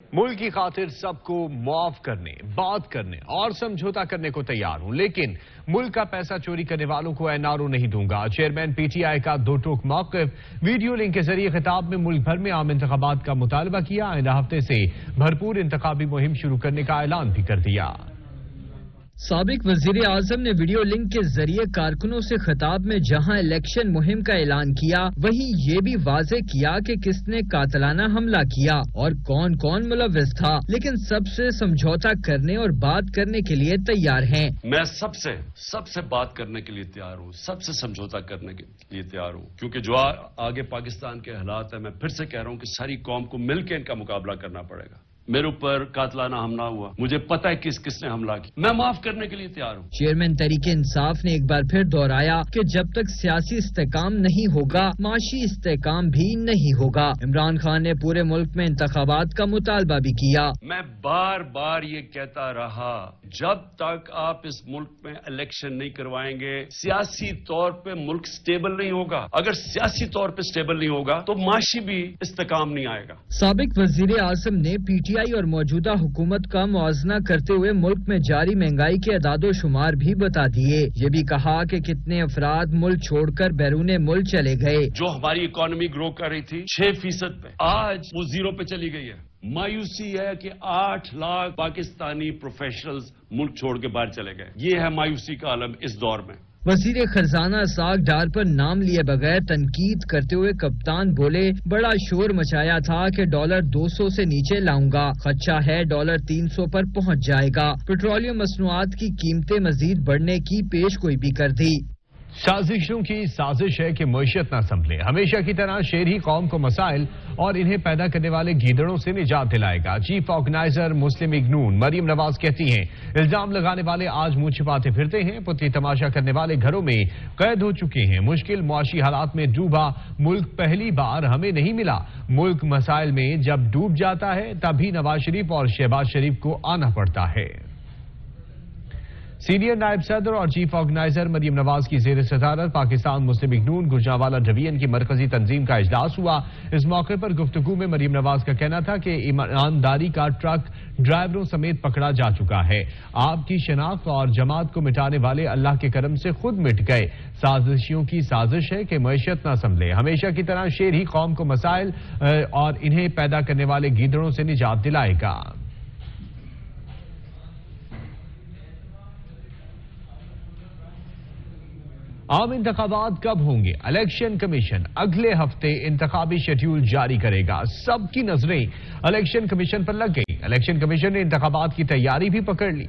ملک کی خاطر سب کو معاف کرنے، بات کرنے اور سمجھوتا کرنے کو تیار ہوں، لیکن ملک کا پیسہ چوری کرنے والوں کو این آر او نہیں دوں گا۔ چیئرمین پی ٹی آئی کا دو ٹوک موقف، ویڈیو لنک کے ذریعے خطاب میں ملک بھر میں عام انتخابات کا مطالبہ کیا۔ آئندہ ہفتے سے بھرپور انتخابی مہم شروع کرنے کا اعلان بھی کر دیا۔ سابق وزیر اعظم نے ویڈیو لنک کے ذریعے کارکنوں سے خطاب میں جہاں الیکشن مہم کا اعلان کیا، وہیں یہ بھی واضح کیا کہ کس نے قاتلانہ حملہ کیا اور کون کون ملوث تھا، لیکن سب سے سمجھوتا کرنے اور بات کرنے کے لیے تیار ہیں۔ میں سب سے بات کرنے کے لیے تیار ہوں، سب سے سمجھوتا کرنے کے لیے تیار ہوں، کیونکہ جو آگے پاکستان کے حالات ہیں، میں پھر سے کہہ رہا ہوں کہ ساری قوم کو مل کے ان کا مقابلہ کرنا پڑے گا۔ میرے اوپر قاتلانہ حملہ ہوا، مجھے پتہ ہے کس نے حملہ کیا، میں معاف کرنے کے لیے تیار ہوں۔ چیئرمین تحریک انصاف نے ایک بار پھر دہرایا کہ جب تک سیاسی استحکام نہیں ہوگا، معاشی استحکام بھی نہیں ہوگا۔ عمران خان نے پورے ملک میں انتخابات کا مطالبہ بھی کیا۔ میں بار بار یہ کہتا رہا، جب تک آپ اس ملک میں الیکشن نہیں کروائیں گے، سیاسی طور پہ ملک سٹیبل نہیں ہوگا۔ اگر سیاسی طور پہ سٹیبل نہیں ہوگا تو معاشی بھی استحکام نہیں آئے گا۔ سابق وزیر اعظم نے پی ٹی آئی اور موجودہ حکومت کا موازنہ کرتے ہوئے ملک میں جاری مہنگائی کے اعداد و شمار بھی بتا دیے۔ یہ بھی کہا کہ کتنے افراد ملک چھوڑ کر بیرون ملک چلے گئے۔ جو ہماری اکانومی گرو کر رہی تھی 6% پہ، آج وہ 0 پہ چلی گئی ہے۔ مایوسی ہے کہ 8 لاکھ پاکستانی پروفیشنلز ملک چھوڑ کے باہر چلے گئے۔ یہ ہے مایوسی کا عالم اس دور میں۔ وزیر خزانہ اسحاق ڈار پر نام لیے بغیر تنقید کرتے ہوئے کپتان بولے، بڑا شور مچایا تھا کہ ڈالر 200 سے نیچے لاؤں گا، خدشہ ہے ڈالر 300 پر پہنچ جائے گا۔ پیٹرولیم مصنوعات کی قیمتیں مزید بڑھنے کی پیش گوئی بھی کر دی۔ سازشوں کی سازش ہے کہ معیشت نہ سنبھلے، ہمیشہ کی طرح شیر ہی قوم کو مسائل اور انہیں پیدا کرنے والے گیدڑوں سے نجات دلائے گا۔ چیف آرگنائزر مسلم لیگ نون مریم نواز کہتی ہیں، الزام لگانے والے آج منہ چھپاتے پھرتے ہیں، پتلی تماشا کرنے والے گھروں میں قید ہو چکے ہیں۔ مشکل معاشی حالات میں ڈوبا ملک پہلی بار ہمیں نہیں ملا۔ ملک مسائل میں جب ڈوب جاتا ہے تبھی نواز شریف اور شہباز شریف کو آنا پڑتا ہے۔ سینئر نائب صدر اور چیف آرگنائزر مریم نواز کی زیر صدارت پاکستان مسلم لیگ نون گوجرانوالہ ڈویژن کی مرکزی تنظیم کا اجلاس ہوا۔ اس موقع پر گفتگو میں مریم نواز کا کہنا تھا کہ ایمانداری کا ٹرک ڈرائیوروں سمیت پکڑا جا چکا ہے۔ آپ کی شناخت اور جماعت کو مٹانے والے اللہ کے کرم سے خود مٹ گئے۔ سازشیوں کی سازش ہے کہ معیشت نہ سنبھلے، ہمیشہ کی طرح شیر ہی قوم کو مسائل اور انہیں پیدا کرنے والے گیدڑوں سے نجات دلائے گا۔ عام انتخابات کب ہوں گے؟ الیکشن کمیشن اگلے ہفتے انتخابی شیڈیول جاری کرے گا۔ سب کی نظریں الیکشن کمیشن پر لگ گئی۔ الیکشن کمیشن نے انتخابات کی تیاری بھی پکڑ لی۔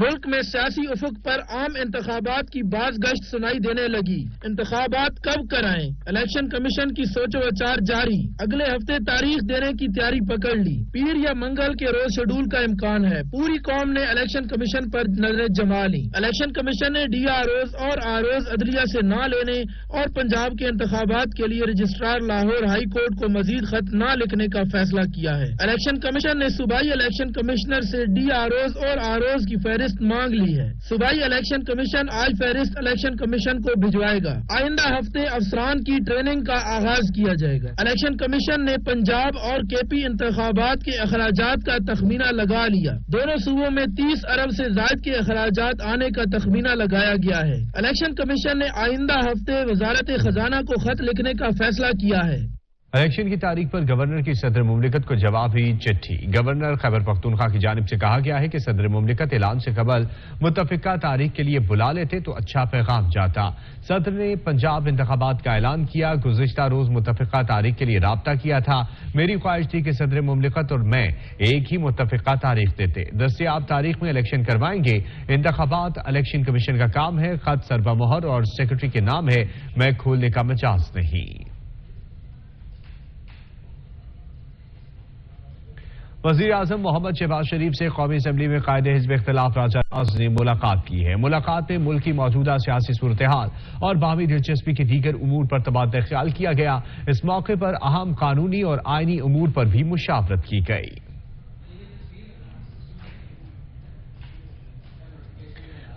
ملک میں سیاسی افق پر عام انتخابات کی باز گشت سنائی دینے لگی۔ انتخابات کب کرائیں؟ الیکشن کمیشن کی سوچ و وچار جاری۔ اگلے ہفتے تاریخ دینے کی تیاری پکڑ لی۔ پیر یا منگل کے روز شیڈول کا امکان ہے۔ پوری قوم نے الیکشن کمیشن پر نظریں جما لی۔ الیکشن کمیشن نے ڈی آر اوز اور آر اوز عدلیہ سے نہ لینے اور پنجاب کے انتخابات کے لیے رجسٹرار لاہور ہائی کورٹ کو مزید خط نہ لکھنے کا فیصلہ کیا ہے۔ الیکشن کمیشن نے صوبائی الیکشن کمشنر سے ڈی آر اوز اور آر اوز کی فہرست مانگ لی ہے۔ صوبائی الیکشن کمیشن آج فہرست الیکشن کمیشن کو بھجوائے گا۔ آئندہ ہفتے افسران کی ٹریننگ کا آغاز کیا جائے گا۔ الیکشن کمیشن نے پنجاب اور کے پی انتخابات کے اخراجات کا تخمینہ لگا لیا۔ دونوں صوبوں میں 30 ارب سے زائد کے اخراجات آنے کا تخمینہ لگایا گیا ہے۔ الیکشن کمیشن نے آئندہ ہفتے وزارت خزانہ کو خط لکھنے کا فیصلہ کیا ہے۔ الیکشن کی تاریخ پر گورنر کی صدر مملکت کو جوابی چٹھی۔ گورنر خیبر پختونخوا کی جانب سے کہا گیا ہے کہ صدر مملکت اعلان سے قبل متفقہ تاریخ کے لیے بلا لیتے تو اچھا پیغام جاتا۔ صدر نے پنجاب انتخابات کا اعلان کیا، گزشتہ روز متفقہ تاریخ کے لیے رابطہ کیا تھا۔ میری خواہش تھی کہ صدر مملکت اور میں ایک ہی متفقہ تاریخ دیتے، دستیاب تاریخ میں الیکشن کروائیں گے۔ انتخابات الیکشن کمیشن کا کام ہے، خط سربا مہر اور سیکرٹری کے نام ہے، میں کھولنے کا مجاز نہیں۔ وزیر اعظم محمد شہباز شریف سے قومی اسمبلی میں قائد حزب اختلاف راجہ نواز نے ملاقات کی ہے۔ ملاقات میں ملک کی موجودہ سیاسی صورتحال اور باہمی دلچسپی کے دیگر امور پر تبادلہ خیال کیا گیا۔ اس موقع پر اہم قانونی اور آئینی امور پر بھی مشاورت کی گئی۔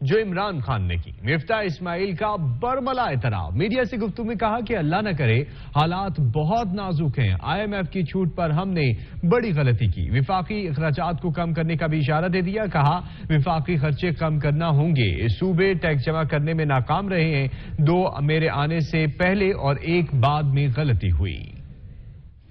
جو عمران خان نے کی۔ مفتاح اسماعیل کا برملا اعتراف، میڈیا سے گفتگو میں کہا کہ اللہ نہ کرے حالات بہت نازک ہیں، IMF کی چھوٹ پر ہم نے بڑی غلطی کی۔ وفاقی اخراجات کو کم کرنے کا بھی اشارہ دے دیا، کہا وفاقی خرچے کم کرنا ہوں گے، صوبے ٹیکس جمع کرنے میں ناکام رہے ہیں، 2 میرے آنے سے پہلے اور 1 بعد میں غلطی ہوئی۔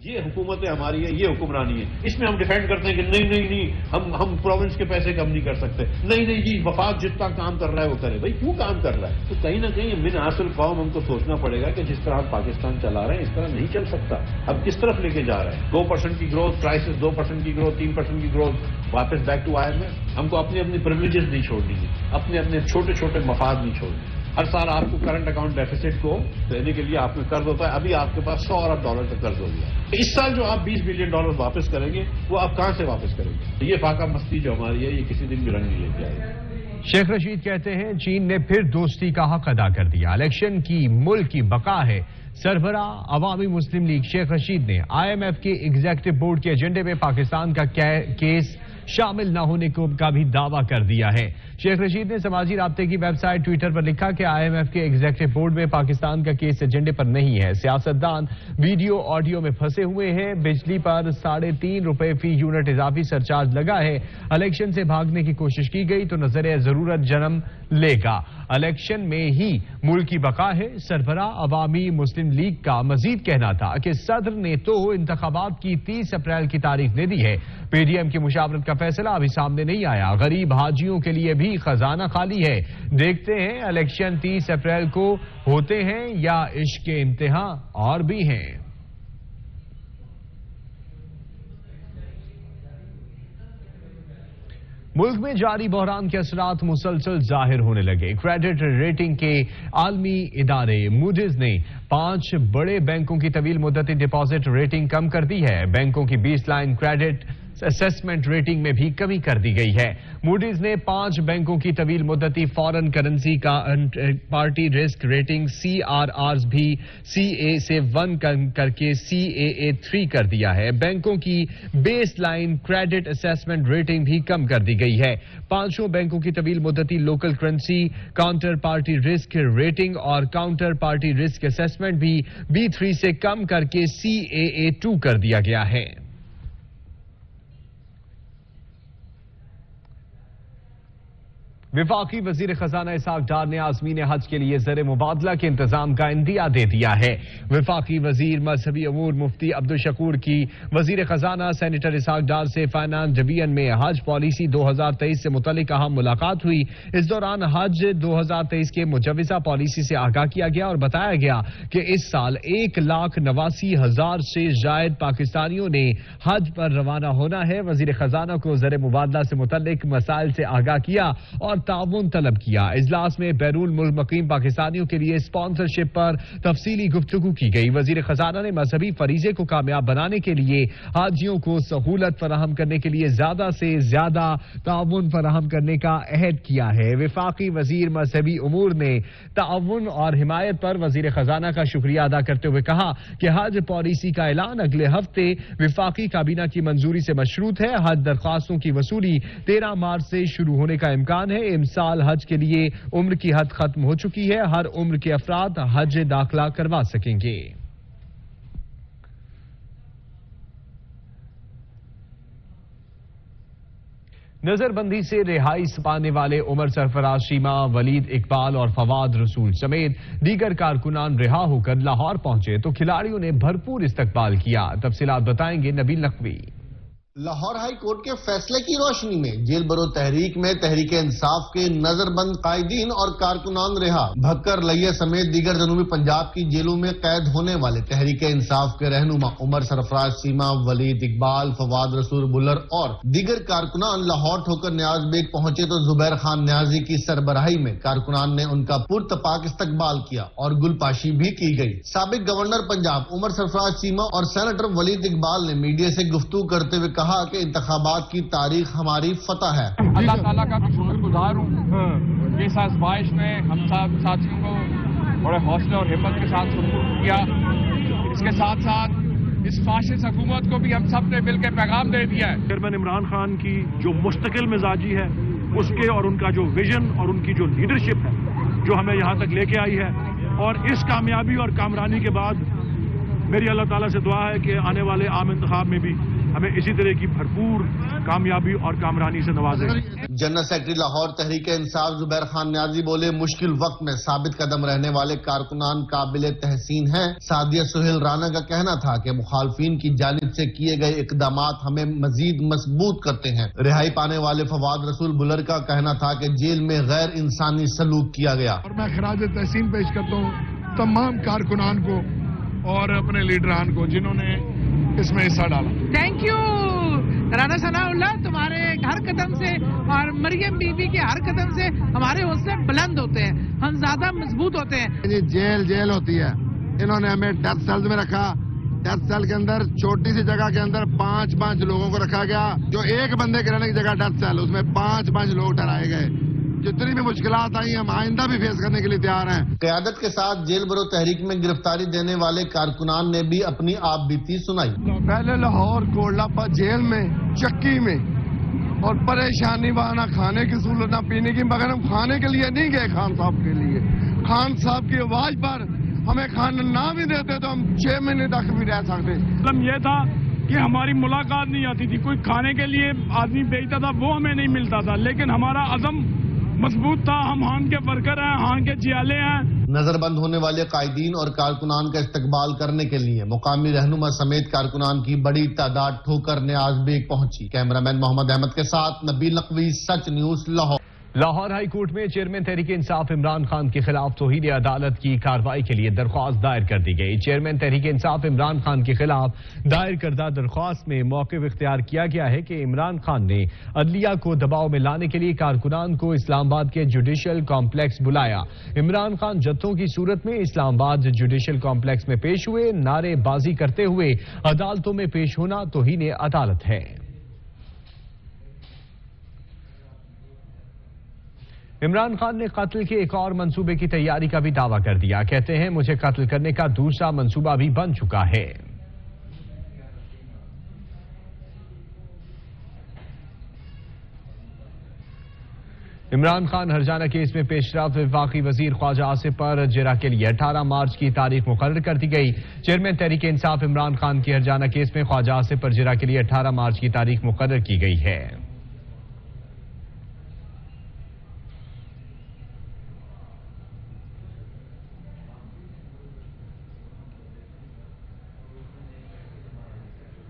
یہ حکومت ہماری ہے، یہ حکمرانی ہے، اس میں ہم ڈیفینڈ کرتے ہیں کہ نہیں ہم پروونس کے پیسے کم نہیں کر سکتے، نہیں جی وفاق جتنا کام کر رہا ہے وہ کرے۔ بھائی کیوں کام کر رہا ہے؟ تو کہیں نہ کہیں من حاصل قوم ہم کو سوچنا پڑے گا کہ جس طرح ہم پاکستان چلا رہے ہیں اس طرح نہیں چل سکتا۔ اب کس طرف لے کے جا رہے ہیں؟ 2% کی گروتھ کرائسس، 2% کی گروتھ، 3% کی گروتھ، واپس بیک ٹو IMF۔ ہم کو اپنی پرولیجز نہیں چھوڑنی ہے، اپنے چھوٹے مفاد نہیں چھوڑنے۔ ہر سال آپ کو کرنٹ اکاؤنٹ ڈیفیسٹ کو دینے کے لیے آپ میں قرض ہوتا ہے، ابھی آپ کے پاس $100 ارب کا قرض ہو گیا۔ اس سال جو آپ $20 بلین واپس کریں گے وہ آپ کہاں سے واپس کریں گے؟ یہ فاقہ مستی جو ہماری ہے یہ کسی دن بھی رنگ نہیں لے کے آئے گا۔ شیخ رشید کہتے ہیں چین نے پھر دوستی کا حق ادا کر دیا، الیکشن کی ملک کی بقا ہے۔ سربراہ عوامی مسلم لیگ شیخ رشید نے IMF کے ایگزیکٹو بورڈ کے ایجنڈے میں پاکستان کا کیس شامل نہ ہونے کا بھی دعویٰ کر دیا ہے۔ شیخ رشید نے سماجی رابطے کی ویب سائٹ ٹویٹر پر لکھا کہ IMF کے ایگزیکٹو بورڈ میں پاکستان کا کیس ایجنڈے پر نہیں ہے، سیاستدان ویڈیو آڈیو میں پھنسے ہوئے ہیں، بجلی پر ₹3.5 فی یونٹ اضافی سرچارج لگا ہے، الیکشن سے بھاگنے کی کوشش کی گئی تو نظر ضرورت جنم لے گا، الیکشن میں ہی ملک کی بقا ہے۔ سربراہ عوامی مسلم لیگ کا مزید کہنا تھا کہ صدر نے تو انتخابات کی 30 اپریل کی تاریخ دے دی ہے، PDM کی مشاورت کا فیصلہ ابھی سامنے نہیں آیا، غریب حاجیوں کے لیے بھی خزانہ خالی ہے، دیکھتے ہیں الیکشن 30 اپریل کو ہوتے ہیں یا عشق کے امتحان اور بھی ہیں۔ ملک میں جاری بحران کے اثرات مسلسل ظاہر ہونے لگے۔ کریڈٹ ریٹنگ کے عالمی ادارے موڈیز نے 5 بڑے بینکوں کی طویل مدتی ڈپازٹ ریٹنگ کم کر دی ہے، بینکوں کی 20 لائن کریڈٹ اسیسمنٹ ریٹنگ میں بھی کمی کر دی گئی ہے۔ موڈیز نے 5 بینکوں کی طویل مدتی فارن کرنسی کا پارٹی رسک ریٹنگ CRRs بھی CA سے 1 کر کے CAA3 کر دیا ہے، بینکوں کی base line credit assessment rating بھی کم کر دی گئی ہے۔ 5 بینکوں کی طویل مدتی local currency counter party risk rating اور کاؤنٹر پارٹی رسک اسیسمنٹ بھی B3 سے کم کر کے CAA2 کر دیا گیا ہے۔ وفاقی وزیر خزانہ اسحاق ڈار نے عازمین حج کے لیے زر مبادلہ کے انتظام کا عندیہ دے دیا ہے۔ وفاقی وزیر مذہبی امور مفتی عبدالشکور کی وزیر خزانہ سینیٹر اسحاق ڈار سے فائنانس ڈویژن میں حج پالیسی 2023 سے متعلق اہم ملاقات ہوئی۔ اس دوران حج 2023 کے مجوزہ پالیسی سے آگاہ کیا گیا اور بتایا گیا کہ اس سال 1,89,000 سے زائد پاکستانیوں نے حج پر روانہ ہونا ہے۔ وزیر خزانہ کو زر مبادلہ سے متعلق مسائل سے آگاہ کیا اور تعاون طلب کیا۔ اجلاس میں بیرون ملک مقیم پاکستانیوں کے لیے اسپانسرشپ پر تفصیلی گفتگو کی گئی۔ وزیر خزانہ نے مذہبی فریضے کو کامیاب بنانے کے لیے حاجیوں کو سہولت فراہم کرنے کے لیے زیادہ سے زیادہ تعاون فراہم کرنے کا عہد کیا ہے۔ وفاقی وزیر مذہبی امور نے تعاون اور حمایت پر وزیر خزانہ کا شکریہ ادا کرتے ہوئے کہا کہ حج پالیسی کا اعلان اگلے ہفتے وفاقی کابینہ کی منظوری سے مشروط ہے۔ حج درخواستوں کی وصولی 13 مارچ سے شروع ہونے کا امکان ہے۔ امسال حج کے لیے عمر کی حد ختم ہو چکی ہے، ہر عمر کے افراد حج داخلہ کروا سکیں گے۔ نظر بندی سے رہائی پانے والے عمر سرفراز شیما، ولید اقبال اور فواد رسول سمیت دیگر کارکنان رہا ہو کر لاہور پہنچے تو کھلاڑیوں نے بھرپور استقبال کیا۔ تفصیلات بتائیں گے نبیل نقوی۔ لاہور ہائی کورٹ کے فیصلے کی روشنی میں جیل برو تحریک میں تحریک انصاف کے نظر بند قائدین اور کارکنان رہا۔ بھکر لئیے سمیت دیگر جنوبی پنجاب کی جیلوں میں قید ہونے والے تحریک انصاف کے رہنما عمر سرفراز شیما، ولید اقبال، فواد رسول بلر اور دیگر کارکنان لاہور ٹھوکر نیاز بیگ پہنچے تو زبیر خان نیازی کی سربراہی میں کارکنان نے ان کا پرتپاک استقبال کیا اور گل پاشی بھی کی گئی۔ سابق گورنر پنجاب عمر سرفراز شیما اور سینیٹر ولید اقبال نے میڈیا سے گفتگو کرتے ہوئے کہا کہ انتخابات کی تاریخ ہماری فتح ہے۔ اللہ تعالیٰ کا میں شکر گزار ہوں کہ اس آزمائش میں ہم سب ساتھیوں کو بڑے حوصلے اور ہمت کے ساتھ سپرد کیا۔ اس کے ساتھ ساتھ اس فاشسٹ حکومت کو بھی ہم سب نے مل کے پیغام دے دیا ہے۔ چیئرمین عمران خان کی جو مستقل مزاجی ہے اس کے اور ان کا جو ویژن اور ان کی جو لیڈرشپ ہے جو ہمیں یہاں تک لے کے آئی ہے. اور اس کامیابی اور کامرانی کے بعد میری اللہ تعالیٰ سے دعا ہے کہ آنے والے عام انتخاب میں بھی ہمیں اسی طرح کی بھرپور کامیابی اور کامرانی سے نوازے. جنرل سیکرٹری لاہور تحریک انصاف زبیر خان نیازی بولے مشکل وقت میں ثابت قدم رہنے والے کارکنان قابل تحسین ہیں. سعدیہ سہیل رانا کا کہنا تھا کہ مخالفین کی جانب سے کیے گئے اقدامات ہمیں مزید مضبوط کرتے ہیں. رہائی پانے والے فواد رسول بلر کا کہنا تھا کہ جیل میں غیر انسانی سلوک کیا گیا. اور میں خراج تحسین پیش کرتا ہوں تمام کارکنان کو اور اپنے لیڈران کو جنہوں نے اس میں حصہ ڈالا. تھینک یو رانا ثناء اللہ, تمہارے ہر قدم سے اور مریم بی بی کے ہر قدم سے ہمارے حوصلے بلند ہوتے ہیں, ہم زیادہ مضبوط ہوتے ہیں. جیل ہوتی ہے, انہوں نے ہمیں ڈیتھ سیلز میں رکھا. ڈیتھ سیل کے اندر چھوٹی سی جگہ کے اندر 5 لوگوں کو رکھا گیا. جو ایک بندے کے رہنے کی جگہ ڈیتھ سیل, اس میں 5 لوگ ٹھہرائے گئے. جتنی بھی مشکلات آئی ہم آئندہ بھی فیس کرنے کے لیے تیار ہیں. قیادت کے ساتھ جیل برو تحریک میں گرفتاری دینے والے کارکنان نے بھی اپنی آپ بیتی سنائی. پہلے لاہور کوڑلا جیل میں چکی میں اور پریشانی وہاں نہ کھانے کی سہولت نہ پینے کی, مگر ہم کھانے کے لیے نہیں گئے خان صاحب کے لیے. خان صاحب کی آواز پر ہمیں کھانا نہ بھی دیتے تو ہم 6 مہینے تک بھی رہ سکتے. مطلب یہ تھا کہ ہماری ملاقات نہیں آتی تھی, کوئی کھانے کے لیے آدمی بیچتا تھا وہ ہمیں نہیں ملتا تھا, لیکن ہمارا عزم مضبوط تھا. ہم ہان کے ورکر ہیں, ہان کے جیالے ہیں. نظر بند ہونے والے قائدین اور کارکنان کا استقبال کرنے کے لیے مقامی رہنما سمیت کارکنان کی بڑی تعداد ٹھوکر نیاز بیگ پہنچی. کیمرامین محمد احمد کے ساتھ Nabeel Naqvi, Sach news, Lahore. Lahore high court میں چیئرمین تحریک انصاف عمران خان کے خلاف توہین عدالت کی کارروائی کے لیے درخواست دائر کر دی گئی. چیئرمین تحریک انصاف عمران خان کے خلاف دائر کردہ درخواست میں موقف اختیار کیا گیا ہے کہ عمران خان نے عدلیہ کو دباؤ میں لانے کے لیے کارکنان کو اسلام آباد کے جوڈیشل کمپلیکس بلایا. عمران خان جتھوں کی صورت میں اسلام آباد جوڈیشل کمپلیکس میں پیش ہوئے. نعرے بازی کرتے ہوئے عدالتوں میں پیش ہونا توہین عدالت ہے. عمران خان نے قتل کے ایک اور منصوبے کی تیاری کا بھی دعویٰ کر دیا. کہتے ہیں مجھے قتل کرنے کا دوسرا منصوبہ بھی بن چکا ہے. عمران خان ہرجانہ کیس میں پیش رفت وفاقی وزیر خواجہ آصف پر جرا کے لیے 18 مارچ کی تاریخ مقرر کر دی گئی. چیئرمین تحریک انصاف عمران خان کی ہرجانہ کیس میں خواجہ آصف پر جرا کے لیے 18 مارچ کی تاریخ مقرر کی گئی ہے.